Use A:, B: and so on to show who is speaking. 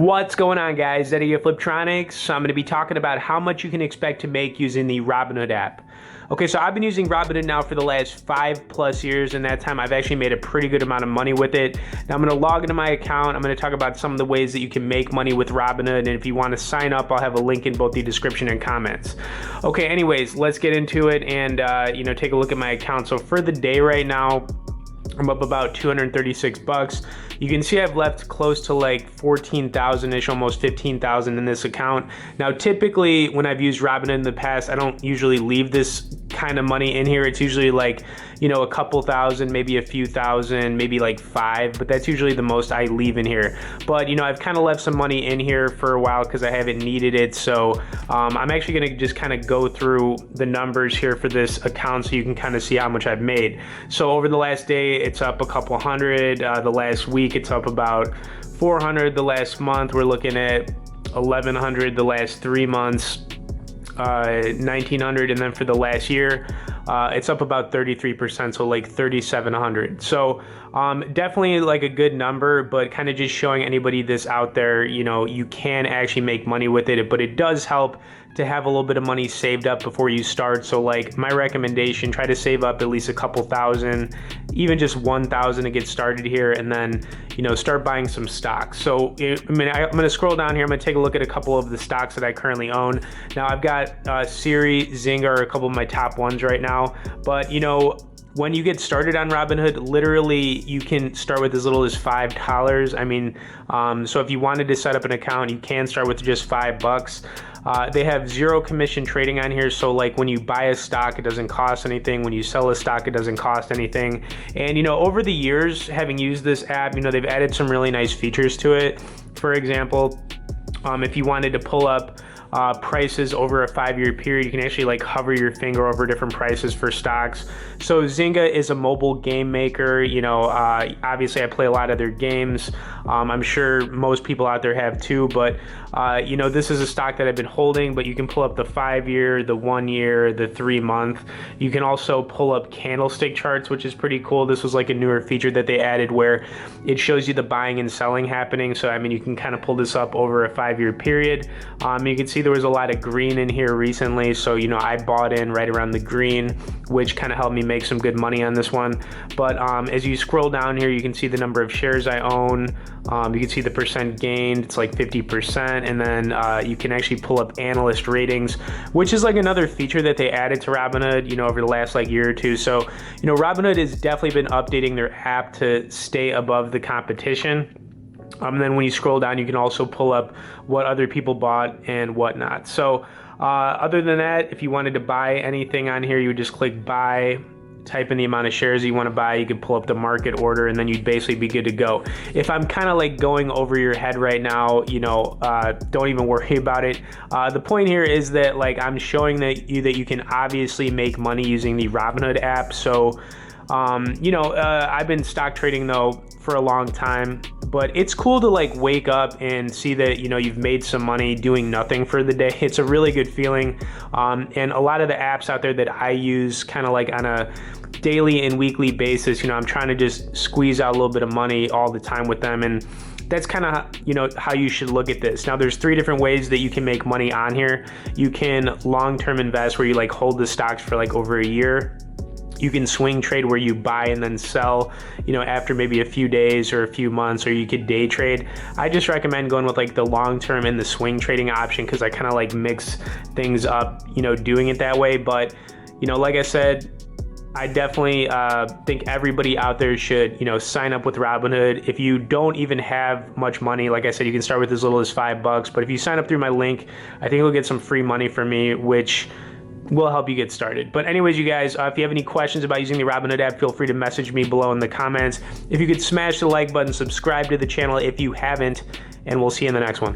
A: What's going on, guys? Eddie of Fliptroniks. I'm going to be talking about how much you can expect to make using the Robinhood app. Okay, so I've been using Robinhood now for the last 5+ years, and that time I've actually made a pretty good amount of money with it. Now I'm going to log into my account. I'm going to talk about some of the ways that you can make money with Robinhood, and if you want to sign up, I'll have a link in both the description and comments. Okay, anyways, let's get into it and take a look at my account. So for the day right now, I'm up about 236 bucks. You can see I've left close to like 14,000-ish, almost 15,000 in this account. Now, typically when I've used Robinhood in the past, I don't usually leave this kind of money in here. It's usually like, a couple thousand, maybe a few thousand, maybe like 5, but that's usually the most I leave in here. But I've kind of left some money in here for a while because I haven't needed it. So I'm actually going to just kind of go through the numbers here for this account so you can kind of see how much I've made. So over the last day, it's up a couple hundred. The last week, it's up about 400. The last month, we're looking at 1,100. The last 3 months, 1,900, and then for the last year, it's up about 33%, so like 3,700. So definitely like a good number, but kind of just showing anybody this out there, you can actually make money with it, but it does help to have a little bit of money saved up before you start. So like my recommendation, try to save up at least a couple thousand, even just 1,000 to get started here, and then start buying some stocks. So I'm gonna scroll down here. I'm gonna take a look at a couple of the stocks that I currently own. Now I've got Siri, Zynga are a couple of my top ones right now, but when you get started on Robinhood, literally you can start with as little as $5. So if you wanted to set up an account, you can start with just $5. They have zero commission trading on here. So like when you buy a stock, it doesn't cost anything. When you sell a stock, it doesn't cost anything. And over the years, having used this app, they've added some really nice features to it. For example, if you wanted to pull up prices over a 5-year period, you can actually like hover your finger over different prices for stocks. So Zynga is a mobile game maker. Obviously I play a lot of their games. I'm sure most people out there have too, but this is a stock that I've been holding, but you can pull up the 5-year, the 1 year, the 3-month. You can also pull up candlestick charts, which is pretty cool. This was like a newer feature that they added where it shows you the buying and selling happening. So you can kind of pull this up over a 5-year period. You can see there was a lot of green in here recently, so I bought in right around the green, which kind of helped me make some good money on this one. But as you scroll down here, you can see the number of shares I own. You can see the percent gained, it's like 50%, and then you can actually pull up analyst ratings, which is like another feature that they added to Robinhood over the last like year or two. So Robinhood has definitely been updating their app to stay above the competition. And then when you scroll down, you can also pull up what other people bought and whatnot. So other than that, if you wanted to buy anything on here, you would just click buy, type in the amount of shares you want to buy. You could pull up the market order, and then you'd basically be good to go. If I'm kind of like going over your head right now, don't even worry about it. The point here is that like I'm showing that you can obviously make money using the Robinhood app. So I've been stock trading though for a long time, but it's cool to like wake up and see that you've made some money doing nothing for the day. It's a really good feeling. And a lot of the apps out there that I use kind of like on a daily and weekly basis, I'm trying to just squeeze out a little bit of money all the time with them, and that's kind of how you should look at this. Now there's 3 different ways that you can make money on here. You can long-term invest, where you like hold the stocks for like over a year. You can swing trade, where you buy and then sell, after maybe a few days or a few months, or you could day trade. I just recommend going with like the long-term and the swing trading option, because I kind of like mix things up, doing it that way. But, like I said, I definitely think everybody out there should, sign up with Robinhood. If you don't even have much money, like I said, you can start with as little as $5. But if you sign up through my link, I think you'll get some free money from me, which will help you get started. But anyways, you guys, if you have any questions about using the Robinhood app, feel free to message me below in the comments. If you could smash the like button, subscribe to the channel if you haven't, and we'll see you in the next one.